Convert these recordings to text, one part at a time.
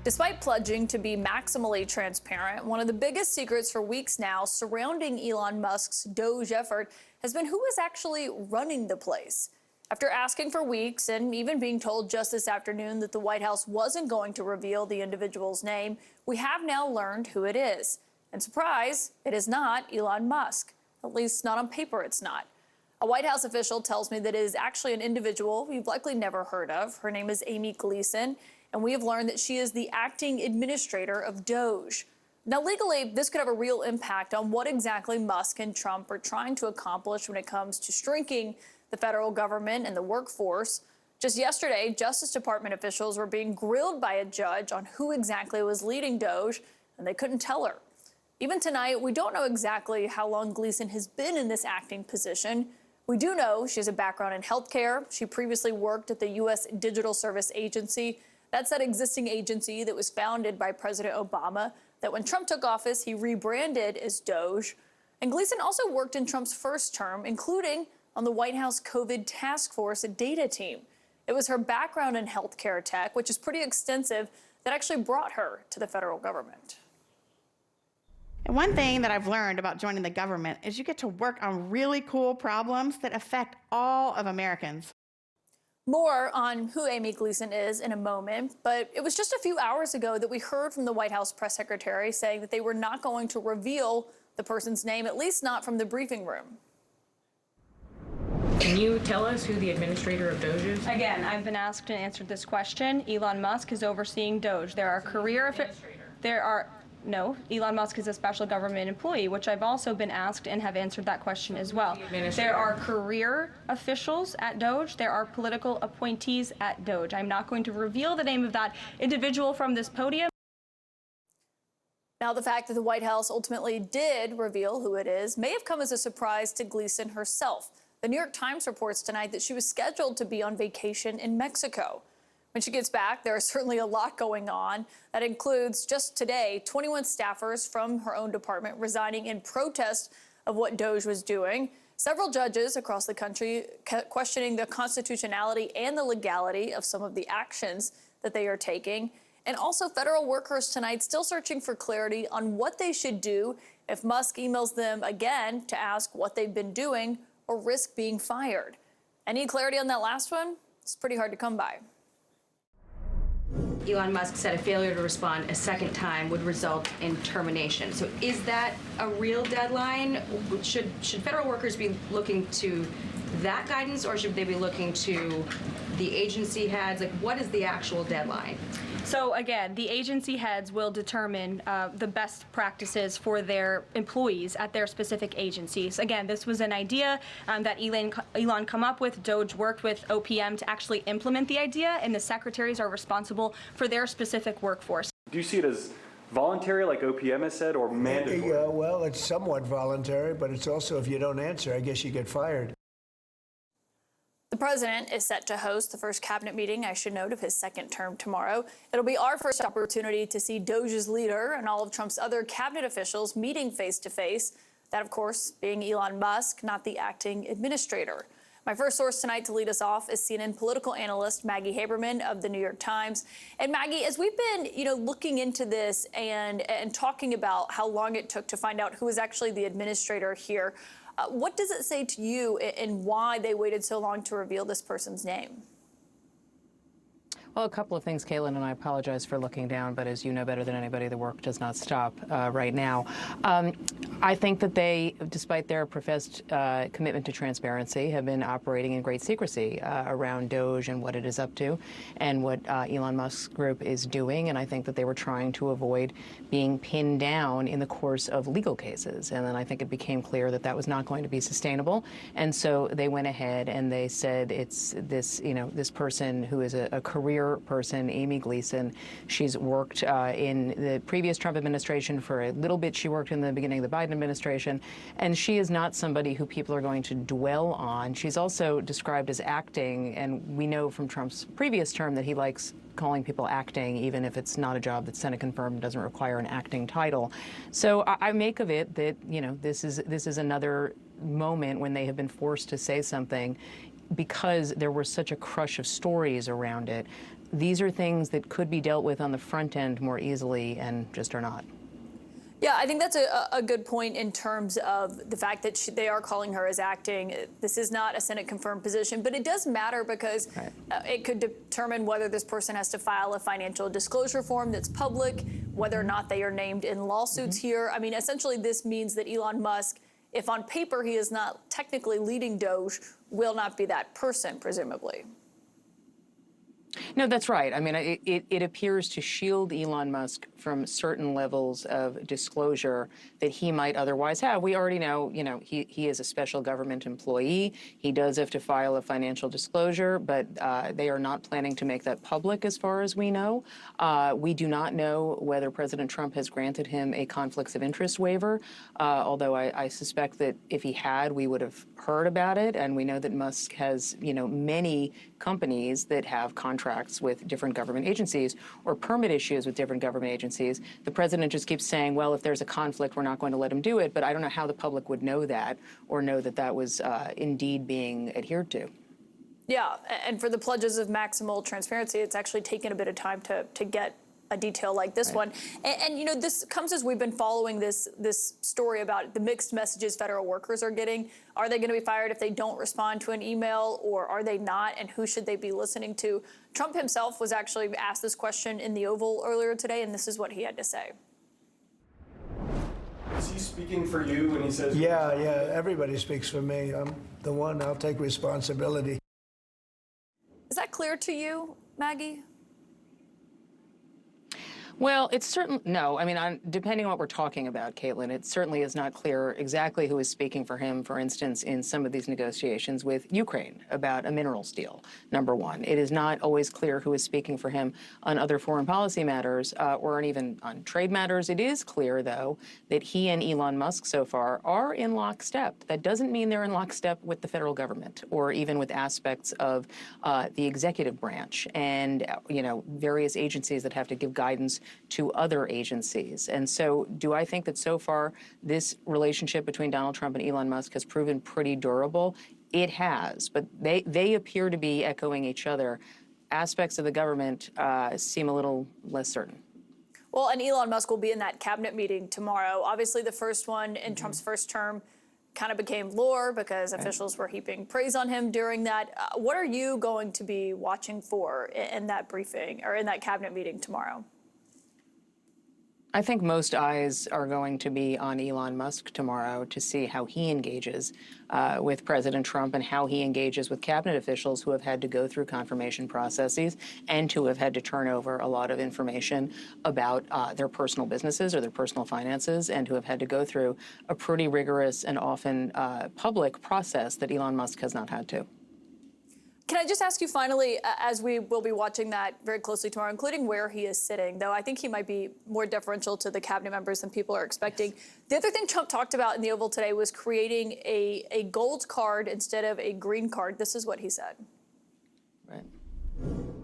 Despite pledging to be maximally transparent, one of the biggest secrets for weeks now surrounding Elon Musk's Doge effort has been who is actually running the place. After asking for weeks and even being told just this afternoon that the White House wasn't going to reveal the individual's name, we have now learned who it is. And surprise, it is not Elon Musk. At least not on paper, it's not. A White House official tells me that it is actually an individual you've likely never heard of. Her name is Amy Gleason, and we have learned that she is the acting administrator of Doge. Now, legally, this could have a real impact on what exactly Musk and Trump are trying to accomplish when it comes to shrinking the federal government and the workforce. Just yesterday, Justice Department officials were being grilled by a judge on who exactly was leading Doge, and they couldn't tell her. Even tonight, we don't know exactly how long Gleason has been in this acting position. We do know she has a background in healthcare. She previously worked at the U.S. Digital Service Agency. That's that existing agency that was founded by President Obama, that when Trump took office, he rebranded as Doge. And Gleason also worked in Trump's first term, including on the White House COVID task force data team. It was her background in healthcare tech, which is pretty extensive, that actually brought her to the federal government. And one thing that I've learned about joining the government is you get to work on really cool problems that affect all of Americans. More on who Amy Gleason is in a moment, but it was just a few hours ago that we heard from the White House press secretary saying that they were not going to reveal the person's name, at least not from the briefing room. Can you tell us who the administrator of Doge is? Again, I've been asked and answered this question. Elon Musk is overseeing Doge. No, Elon Musk is a special government employee, which I've also been asked and have answered that question as well. There are career officials at Doge. There are political appointees at Doge. I'm not going to reveal the name of that individual from this podium. Now, the fact that the White House ultimately did reveal who it is may have come as a surprise to Gleason herself. The New York Times reports tonight that she was scheduled to be on vacation in Mexico. When she gets back, there is certainly a lot going on. That includes, just today, 21 staffers from her own department resigning in protest of what Doge was doing. Several judges across the country questioning the constitutionality and the legality of some of the actions that they are taking. And also federal workers tonight still searching for clarity on what they should do if Musk emails them again to ask what they've been doing or risk being fired. Any clarity on that last one? It's pretty hard to come by. Elon Musk said a failure to respond a second time would result in termination. So is that a real deadline? Should federal workers be looking to that guidance, or should they be looking to the agency heads? Like, what is the actual deadline? So again, the agency heads will determine the best practices for their employees at their specific agencies. Again, this was an idea that Elon come up with. Doge worked with OPM to actually implement the idea, and the secretaries are responsible for their specific workforce. Do you see it as voluntary, like OPM has said, or mandatory? Yeah, well, it's somewhat voluntary, but it's also, if you don't answer, I guess you get fired. The president is set to host the first cabinet meeting, I should note, of his second term tomorrow. It'll be our first opportunity to see Doge's leader and all of Trump's other cabinet officials meeting face to face. That, of course, being Elon Musk, not the acting administrator. My first source tonight to lead us off is CNN political analyst Maggie Haberman of the New York Times. And Maggie, as we've been, looking into this and talking about how long it took to find out who is actually the administrator here, what does it say to you and why they waited so long to reveal this person's name? Well, a couple of things, Caitlin, and I apologize for looking down, but as you know better than anybody, the work does not stop right now. I think that they, despite their professed commitment to transparency, have been operating in great secrecy around Doge and what it is up to and what Elon Musk's group is doing. And I think that they were trying to avoid being pinned down in the course of legal cases. And then I think it became clear that that was not going to be sustainable. And so they went ahead and they said it's this, this person who is a career person, Amy Gleason. She's worked in the previous Trump administration for a little bit. She worked in the beginning of the Biden administration, and she is not somebody who people are going to dwell on. She's also described as acting, and we know from Trump's previous term that he likes calling people acting, even if it's not a job that's Senate confirmed and doesn't require an acting title. So I make of it that, this is another moment when they have been forced to say something because there was such a crush of stories around it. these are things that could be dealt with on the front end more easily and just are not. Yeah, I think that's a good point in terms of the fact that they are calling her as acting. This is not a Senate-confirmed position, but it does matter because it could determine whether this person has to file a financial disclosure form that's public, whether or not they are named in lawsuits here. I mean, essentially, this means that Elon Musk, if on paper he is not technically leading Doge, will not be that person, presumably. No, that's right. I mean, it appears to shield Elon Musk from certain levels of disclosure that he might otherwise have. We already know, he is a special government employee. He does have to file a financial disclosure, but they are not planning to make that public as far as we know. We do not know whether President Trump has granted him a conflicts of interest waiver, although I suspect that if he had, we would have heard about it. And we know that Musk has, many companies that have contracts with different government agencies or permit issues with different government agencies. The president just keeps saying, well, if there's a conflict, we're not going to let him do it. But I don't know how the public would know that or know that that was indeed being adhered to. Yeah, and for the pledges of maximal transparency, it's actually taken a bit of time to get a detail like this one. And this comes as we've been following this story about the mixed messages federal workers are getting. Are they going to be fired if they don't respond to an email, or are they not? And who should they be listening to? Trump himself was actually asked this question in the Oval earlier today, and this is what he had to say. Is he speaking for you when he says? Yeah, everybody speaks for me. I'm the one. I'll take responsibility. Is that clear to you, Maggie? Well, it's certain. No, I mean, depending on what we're talking about, Caitlin, it certainly is not clear exactly who is speaking for him, for instance, in some of these negotiations with Ukraine about a minerals deal, number one. It is not always clear who is speaking for him on other foreign policy matters or even on trade matters. It is clear, though, that he and Elon Musk so far are in lockstep. That doesn't mean they're in lockstep with the federal government or even with aspects of the executive branch and, various agencies that have to give guidance to other agencies. And so do I think that so far this relationship between Donald Trump and Elon Musk has proven pretty durable? It has, but they appear to be echoing each other. Aspects of the government seem a little less certain. Well, and Elon Musk will be in that cabinet meeting tomorrow. Obviously, the first one in Trump's first term kind of became lore because officials were heaping praise on him during that. What are you going to be watching for in that briefing or in that cabinet meeting tomorrow? I think most eyes are going to be on Elon Musk tomorrow to see how he engages with President Trump and how he engages with cabinet officials who have had to go through confirmation processes and who have had to turn over a lot of information about their personal businesses or their personal finances and who have had to go through a pretty rigorous and often public process that Elon Musk has not had to. Can I just ask you finally, as we will be watching that very closely tomorrow, including where he is sitting, though I think he might be more deferential to the cabinet members than people are expecting. Yes. The other thing Trump talked about in the Oval today was creating a gold card instead of a green card. This is what he said. Right.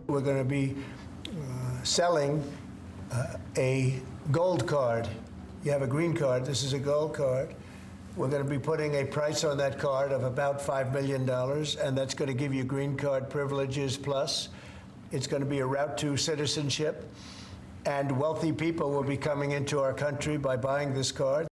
We're going to be selling a gold card. You have a green card. This is a gold card. We're going to be putting a price on that card of about $5 million, and that's going to give you green card privileges plus. It's going to be a route to citizenship, and wealthy people will be coming into our country by buying this card.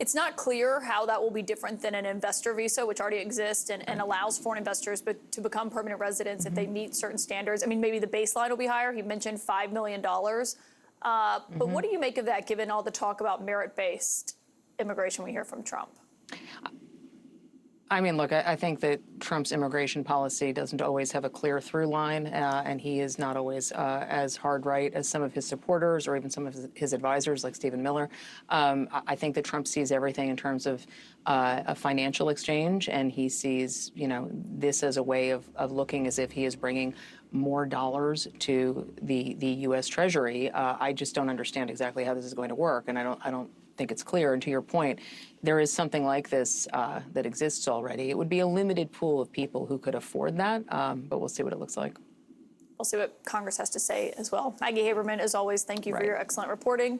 It's not clear how that will be different than an investor visa, which already exists and allows foreign investors to become permanent residents if they meet certain standards. I mean, maybe the baseline will be higher. He mentioned $5 million. But what do you make of that, given all the talk about merit-based immigration we hear from Trump? I mean, look, I think that Trump's immigration policy doesn't always have a clear through line, and he is not always as hard right as some of his supporters or even some of his advisors like Stephen Miller. I think that Trump sees everything in terms of a financial exchange, and he sees, this as a way of looking as if he is bringing more dollars to the U.S. Treasury. I just don't understand exactly how this is going to work, and I don't think it's clear. And to your point, there is something like this that exists already. It would be a limited pool of people who could afford that, but we'll see what it looks like. We'll see what Congress has to say as well. Maggie Haberman, as always, thank you for your excellent reporting.